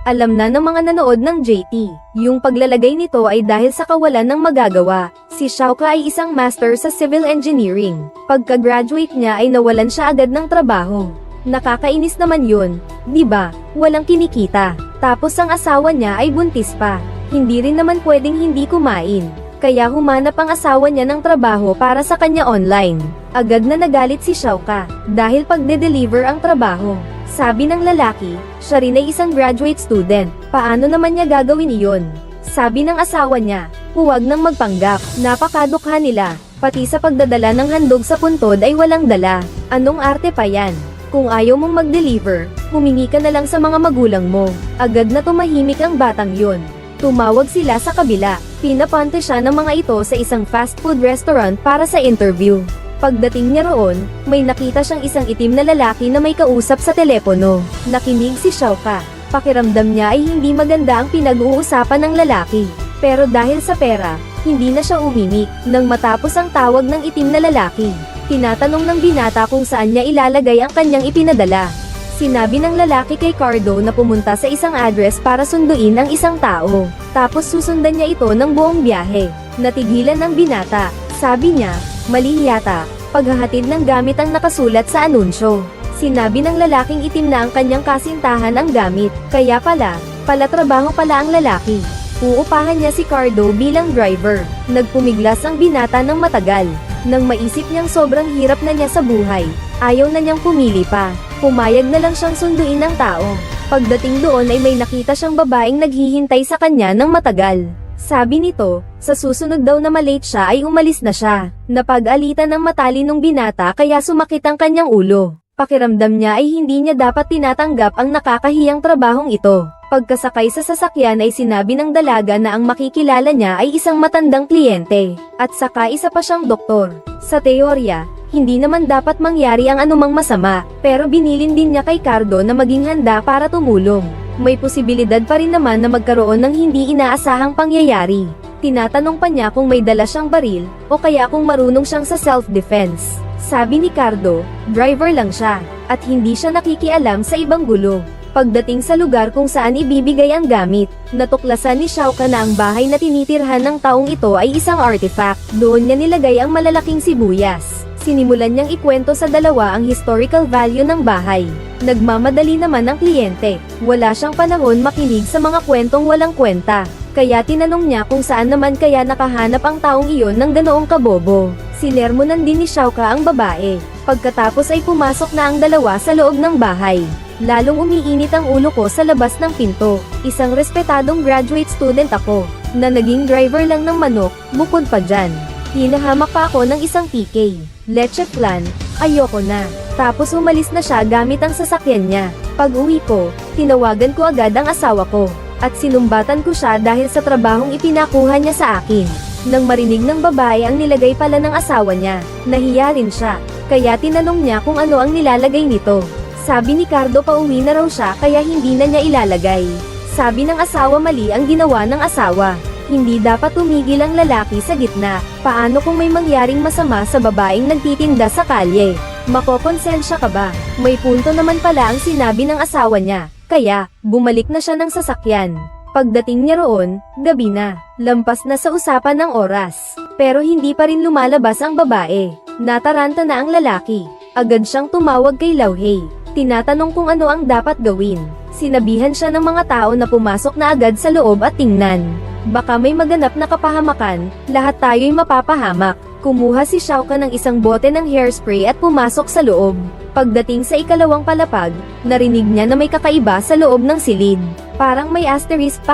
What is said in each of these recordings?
Alam na ng mga nanood ng JT, yung paglalagay nito ay dahil sa kawalan ng magagawa. Si Xiaoka ay isang master sa civil engineering. Pagka-graduate niya ay nawalan siya agad ng trabaho. Nakakainis naman yun, di ba? Walang kinikita. Tapos ang asawa niya ay buntis pa. Hindi rin naman pwedeng hindi kumain. Kaya humanap ang asawa niya ng trabaho para sa kanya online. Agad na nagalit si Xiaoka, dahil pagde-deliver ang trabaho. Sabi ng lalaki, siya rin ay isang graduate student, paano naman niya gagawin iyon? Sabi ng asawa niya, huwag nang magpanggap, napakadukha nila, pati sa pagdadala ng handog sa puntod ay walang dala. Anong arte pa yan? Kung ayaw mong mag-deliver, humingi ka na lang sa mga magulang mo. Agad na tumahimik ang batang yun. Tumawag sila sa kabila, pinapunta siya ng mga ito sa isang fast food restaurant para sa interview. Pagdating niya roon, may nakita siyang isang itim na lalaki na may kausap sa telepono. Nakinig si Xiaoka. Pakiramdam niya ay hindi maganda ang pinag-uusapan ng lalaki. Pero dahil sa pera, hindi na siya umimik. Nang matapos ang tawag ng itim na lalaki, tinatanong ng binata kung saan niya ilalagay ang kanyang ipinadala. Sinabi ng lalaki kay Cardo na pumunta sa isang address para sunduin ang isang tao. Tapos susundan niya ito ng buong biyahe. Natigilan ang binata. Sabi niya, mali yata, paghahatid ng gamit ang nakasulat sa anunsyo. Sinabi ng lalaking itim na ang kanyang kasintahan ang gamit, kaya pala trabaho pala ang lalaki. Uupahan niya si Cardo bilang driver. Nagpumiglas ang binata ng matagal. Nang maisip niyang sobrang hirap na niya sa buhay, ayaw na niyang pumili pa. Pumayag na lang siyang sunduin ng tao. Pagdating doon ay may nakita siyang babaeng naghihintay sa kanya ng matagal. Sabi nito, sa susunod daw na malate siya ay umalis na siya. Napag-alitan ng matalinong binata kaya sumakit ang kanyang ulo. Pakiramdam niya ay hindi niya dapat tinatanggap ang nakakahiyang trabahong ito. Pagkasakay sa sasakyan ay sinabi ng dalaga na ang makikilala niya ay isang matandang kliyente, at saka isa pa siyang doktor. Sa teorya, hindi naman dapat mangyari ang anumang masama, pero binilin din niya kay Cardo na maging handa para tumulong. May posibilidad pa rin naman na magkaroon ng hindi inaasahang pangyayari. Tinatanong pa niya kung may dala siyang baril, o kaya kung marunong siyang sa self-defense. Sabi ni Cardo, driver lang siya, at hindi siya nakikialam sa ibang gulo. Pagdating sa lugar kung saan ibibigay ang gamit, natuklasan ni Xiaoka na ang bahay na tinitirhan ng taong ito ay isang artifact. Doon niya nilagay ang malalaking sibuyas. Sinimulan niyang ikwento sa dalawa ang historical value ng bahay. Nagmamadali naman ang kliyente. Wala siyang panahon makinig sa mga kwentong walang kwenta. Kaya tinanong niya kung saan naman kaya nakahanap ang taong iyon ng ganoong kabobo. Sinermonan din ni Xiaoka ang babae. Pagkatapos ay pumasok na ang dalawa sa loob ng bahay. Lalong umiinit ang ulo ko sa labas ng pinto. Isang respetadong graduate student ako, na naging driver lang ng manok, bukod pa dyan. Hinahamak pa ako ng isang PK. Leche flan, ayoko na. Tapos umalis na siya gamit ang sasakyan niya. Pag uwi ko, tinawagan ko agad ang asawa ko. At sinumbatan ko siya dahil sa trabahong ipinakuha niya sa akin. Nang marinig ng babae ang nilagay pala ng asawa niya, nahiya rin siya. Kaya tinanong niya kung ano ang nilalagay nito. Sabi ni Cardo pauwi na raw siya kaya hindi na niya ilalagay. Sabi ng asawa mali ang ginawa ng asawa. Hindi dapat tumigil ang lalaki sa gitna. Paano kung may mangyaring masama sa babaeng nagtitinda sa kalye? Makokonsensya ka ba? May punto naman pala ang sinabi ng asawa niya. Kaya, bumalik na siya ng sasakyan. Pagdating niya roon, gabi na. Lampas na sa usapan ng oras. Pero hindi pa rin lumalabas ang babae. Nataranta na ang lalaki. Agad siyang tumawag kay Lauhei. Tinatanong kung ano ang dapat gawin. Sinabihan siya ng mga tao na pumasok na agad sa loob at tingnan. Baka may maganap na kapahamakan, lahat tayo'y mapapahamak. Kumuha si Xiaoka ng isang bote ng hairspray at pumasok sa loob. Pagdating sa ikalawang palapag, narinig niya na may kakaiba sa loob ng silid. Parang may asterisk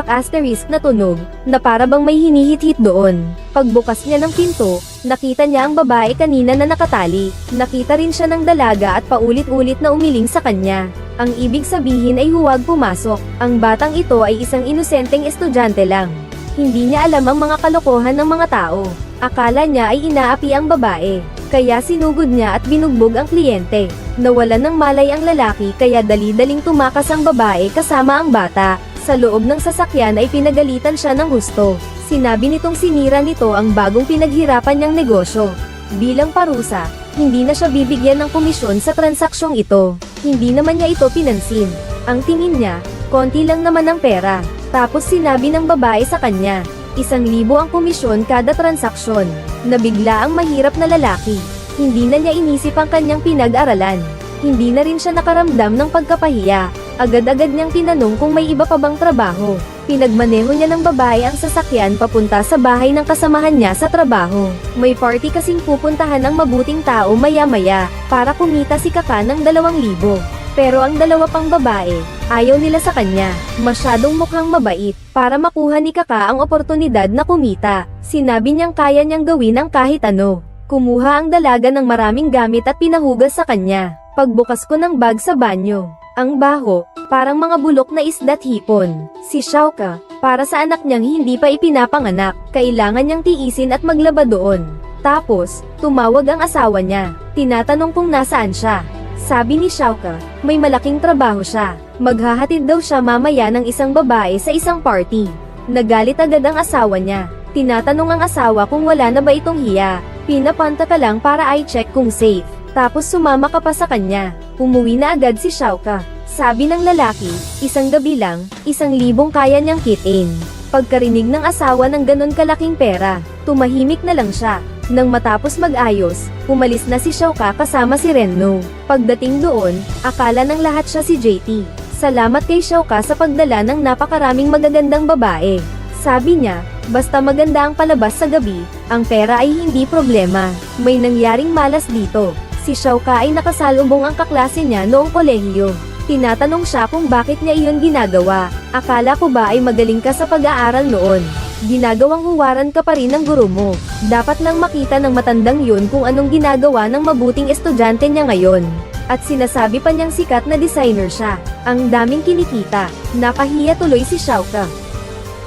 na tunog, na para bang may hinihit-hit doon. Pagbukas niya ng pinto, nakita niya ang babae kanina na nakatali. Nakita rin siya ng dalaga at paulit-ulit na umiling sa kanya. Ang ibig sabihin ay huwag pumasok. Ang batang ito ay isang inosenteng estudyante lang. Hindi niya alam ang mga kalokohan ng mga tao. Akala niya ay inaapi ang babae. Kaya sinugod niya at binugbog ang kliyente. Nawalan ng malay ang lalaki kaya dali-daling tumakas ang babae kasama ang bata. Sa loob ng sasakyan ay pinagalitan siya ng husto. Sinabi nitong sinira nito ang bagong pinaghirapan niyang negosyo. Bilang parusa, hindi na siya bibigyan ng komisyon sa transaksyong ito. Hindi naman niya ito pinansin. Ang tingin niya, konti lang naman ang pera. Tapos sinabi ng babae sa kanya, 1,000 ang komisyon kada transaksyon. Nabigla ang mahirap na lalaki. Hindi na niya inisip ang kanyang pinag-aralan. Hindi na rin siya nakaramdam ng pagkapahiya. Agad-agad niyang tinanong kung may iba pa bang trabaho. Pinagmaneho niya ng babae ang sasakyan papunta sa bahay ng kasamahan niya sa trabaho. May party kasing pupuntahan ng mabuting tao maya-maya, para kumita si Kaka ng 2,000. Pero ang dalawa pang babae, ayaw nila sa kanya. Masyadong mukhang mabait, para makuha ni Kaka ang oportunidad na kumita. Sinabi niyang kaya niyang gawin ang kahit ano. Kumuha ang dalaga ng maraming gamit at pinahugas sa kanya. Pagbukas ko ng bag sa banyo, ang baho, parang mga bulok na isda't hipon. Si Xiaoka, para sa anak niyang hindi pa ipinapanganak, kailangan niyang tiisin at maglaba doon. Tapos, tumawag ang asawa niya. Tinatanong kung nasaan siya. Sabi ni Xiaoka, may malaking trabaho siya. Maghahatid daw siya mamaya ng isang babae sa isang party. Nagalit agad ang asawa niya. Tinatanong ang asawa kung wala na ba itong hiya. Pinapanta ka lang para i-check kung safe. Tapos sumama ka pa sa kanya. Umuwi na agad si Xiaoka. Sabi ng lalaki, isang gabi lang, 1,000 kaya niyang kitain. Pagkarinig ng asawa ng ganon kalaking pera, tumahimik na lang siya. Nang matapos mag-ayos, umalis na si Xiaoka kasama si Renno. Pagdating doon, akala ng lahat siya si JT. Salamat kay Xiaoka sa pagdala ng napakaraming magagandang babae. Sabi niya, basta maganda ang palabas sa gabi, ang pera ay hindi problema. May nangyaring malas dito. Si Xiaoka ay nakasalubong ang kaklase niya noong kolehiyo. Tinatanong siya kung bakit niya iyon ginagawa. Akala ko ba ay magaling ka sa pag-aaral noon? Ginagawang huwaran ka pa rin ng guro mo. Dapat lang makita ng matandang yun kung anong ginagawa ng mabuting estudyante niya ngayon. At sinasabi pa niyang sikat na designer siya. Ang daming kinikita. Napahiya tuloy si Xiaoka.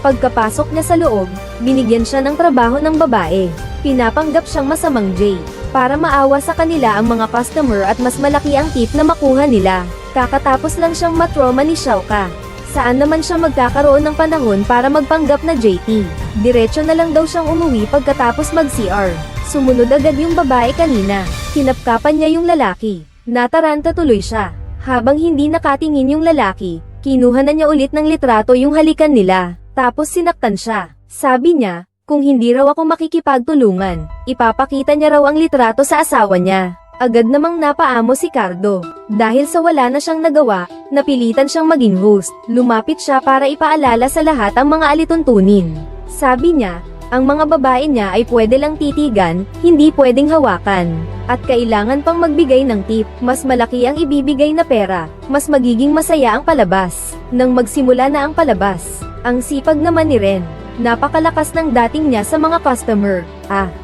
Pagkapasok niya sa loob, binigyan siya ng trabaho ng babae. Pinapanggap siyang masamang J. Para maawa sa kanila ang mga customer at mas malaki ang tip na makuha nila. Kakatapos lang siyang matroma ni Xiaoka. Saan naman siya magkakaroon ng panahon para magpanggap na JT? Diretso na lang daw siyang umuwi pagkatapos mag-CR. Sumunod agad yung babae kanina. Kinapkapan niya yung lalaki. Nataranta tuloy siya. Habang hindi nakatingin yung lalaki, kinuha na niya ulit ng litrato yung halikan nila. Tapos sinaktan siya. Sabi niya, kung hindi raw ako makikipagtulungan, ipapakita niya raw ang litrato sa asawa niya. Agad namang napaamo si Cardo. Dahil sa wala na siyang nagawa, napilitan siyang maging host. Lumapit siya para ipaalala sa lahat ang mga alituntunin. Sabi niya, ang mga babae niya ay pwede lang titigan, hindi pwedeng hawakan. At kailangan pang magbigay ng tip, mas malaki ang ibibigay na pera, mas magiging masaya ang palabas. Nang magsimula na ang palabas, ang sipag naman ni Ren. Napakalakas ng dating niya sa mga customer.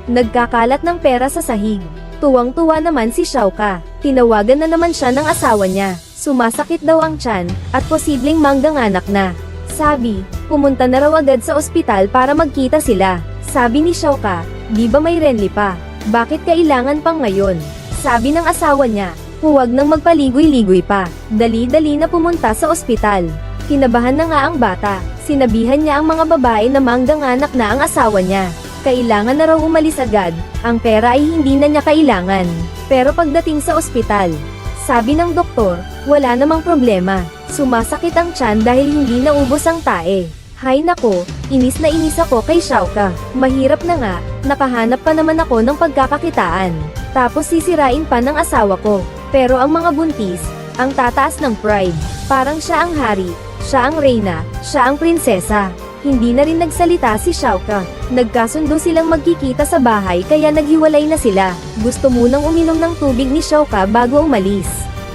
Nagkakalat ng pera sa sahig. Tuwang-tuwa naman si Xiaoka. Tinawagan na naman siya ng asawa niya. Sumasakit daw ang tiyan, at posibleng mangganganak na. Sabi, pumunta na raw agad sa ospital para magkita sila. Sabi ni Xiaoka, di ba may Renly pa? Bakit kailangan pang ngayon? Sabi ng asawa niya, huwag nang magpaligoy-ligoy pa. Dali-dali na pumunta sa ospital. Kinabahan na nga ang bata. Sinabihan niya ang mga babae na mangganganak na ang asawa niya. Kailangan na raw umalis agad, ang pera ay hindi na niya kailangan. Pero pagdating sa ospital, sabi ng doktor, wala namang problema. Sumasakit ang tiyan dahil hindi naubos ang tae. Hay nako, inis na inis ako kay Xiaoka. Mahirap na nga, nakahanap pa naman ako ng pagkakakitaan. Tapos sisirain pa ng asawa ko. Pero ang mga buntis, ang tataas ng pride. Parang siya ang hari, siya ang reyna, siya ang prinsesa. Hindi na rin nagsalita si Xiaoka. Nagkasundo silang magkikita sa bahay kaya naghiwalay na sila. Gusto munang uminom ng tubig ni Xiaoka bago umalis.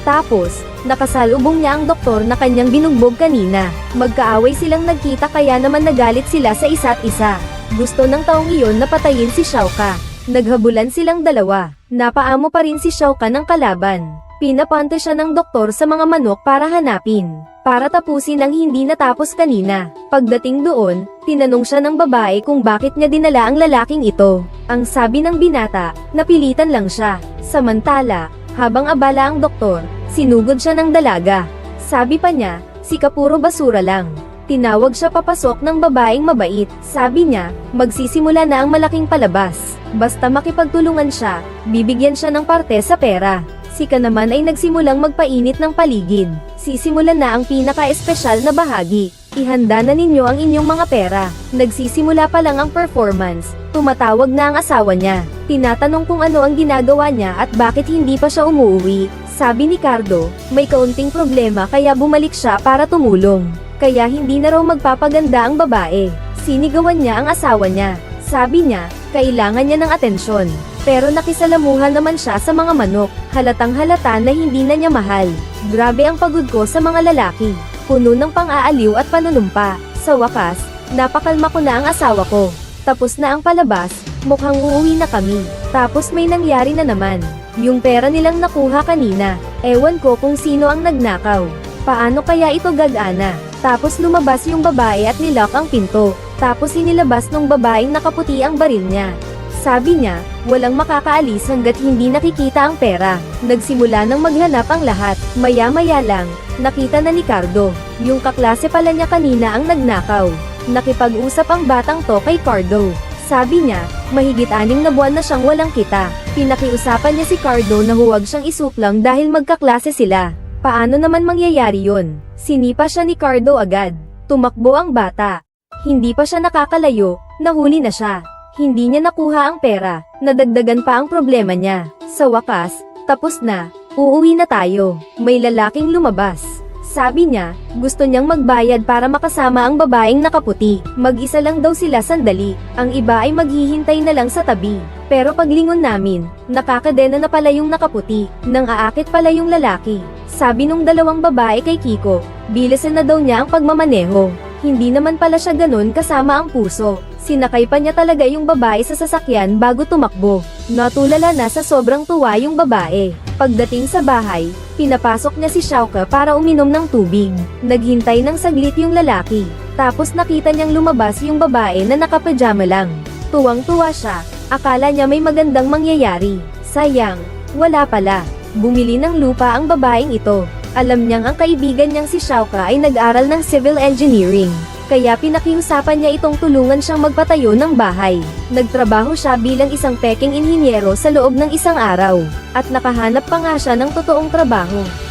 Tapos, nakasalubong niya ang doktor na kanyang binugbog kanina. Magkaaway silang nagkita kaya naman nagalit sila sa isa't isa. Gusto ng taong iyon na patayin si Xiaoka. Naghabulan silang dalawa. Napaamo pa rin si Xiaoka ng kalaban. Pinapante siya ng doktor sa mga manok para hanapin. Para tapusin ang hindi natapos kanina. Pagdating doon, tinanong siya ng babae kung bakit niya dinala ang lalaking ito. Ang sabi ng binata, napilitan lang siya. Samantala, habang abala ang doktor, sinugod siya ng dalaga. Sabi pa niya, si Kapuro basura lang. Tinawag siya papasok ng babaeng mabait. Sabi niya, magsisimula na ang malaking palabas. Basta makipagtulungan siya, bibigyan siya ng parte sa pera. Si Ka naman ay nagsimulang magpainit ng paligid. Sisimulan na ang pinaka-espesyal na bahagi. Ihanda na ninyo ang inyong mga pera. Nagsisimula pa lang ang performance. Tumatawag na ang asawa niya. Tinatanong kung ano ang ginagawa niya at bakit hindi pa siya umuwi. Sabi ni Cardo, may kaunting problema kaya bumalik siya para tumulong. Kaya hindi na raw magpapaganda ang babae. Sinigawan niya ang asawa niya. Sabi niya, kailangan niya ng atensyon. Pero nakisalamuhan naman siya sa mga manok. Halatang halata na hindi na niya mahal. Grabe ang pagod ko sa mga lalaki. Puno ng pang-aaliw at panunumpa. Sa wakas, napakalma ko na ang asawa ko. Tapos na ang palabas, mukhang uuwi na kami. Tapos may nangyari na naman. Yung pera nilang nakuha kanina. Ewan ko kung sino ang nagnakaw. Paano kaya ito gagana? Tapos lumabas yung babae at nilock ang pinto. Tapos inilabas nung babaeng nakaputi ang baril niya. Sabi niya, walang makakaalis hanggat hindi nakikita ang pera. Nagsimula nang maghanap ang lahat. Maya-maya lang, nakita na ni Cardo. Yung kaklase pala niya kanina ang nagnakaw. Nakipag-usap ang batang to kay Cardo. Sabi niya, mahigit 6 na buwan na siyang walang kita. Pinakiusapan niya si Cardo na huwag siyang isuplang dahil magkaklase sila. Paano naman mangyayari yun? Sinipa siya ni Cardo agad. Tumakbo ang bata. Hindi pa siya nakakalayo, nahuli na siya. Hindi niya nakuha ang pera, nadagdagan pa ang problema niya. Sa wakas, tapos na, uuwi na tayo. May lalaking lumabas. Sabi niya, gusto niyang magbayad para makasama ang babaeng nakaputi. Mag-isa lang daw sila sandali, ang iba ay maghihintay na lang sa tabi. Pero paglingon namin, nakakadena na pala yung nakaputi, nang aakit pala yung lalaki. Sabi nung dalawang babae kay Kiko, bilisan na daw niya ang pagmamaneho. Hindi naman pala siya ganun kasama ang puso. Sinakay pa niya talaga yung babae sa sasakyan bago tumakbo. Natulala na sa sobrang tuwa yung babae. Pagdating sa bahay, pinapasok niya si Xiaoka para uminom ng tubig. Naghintay ng saglit yung lalaki. Tapos nakita niyang lumabas yung babae na nakapajama lang. Tuwang-tuwa siya. Akala niya may magandang mangyayari. Sayang, wala pala. Bumili ng lupa ang babaeng ito. Alam niyang ang kaibigan niyang si Xiaoka ay nag-aral ng civil engineering. Kaya pinakiusapan niya itong tulungan siyang magpatayo ng bahay. Nagtrabaho siya bilang isang peking inhinyero sa loob ng isang araw. At nakahanap pa nga siya ng totoong trabaho.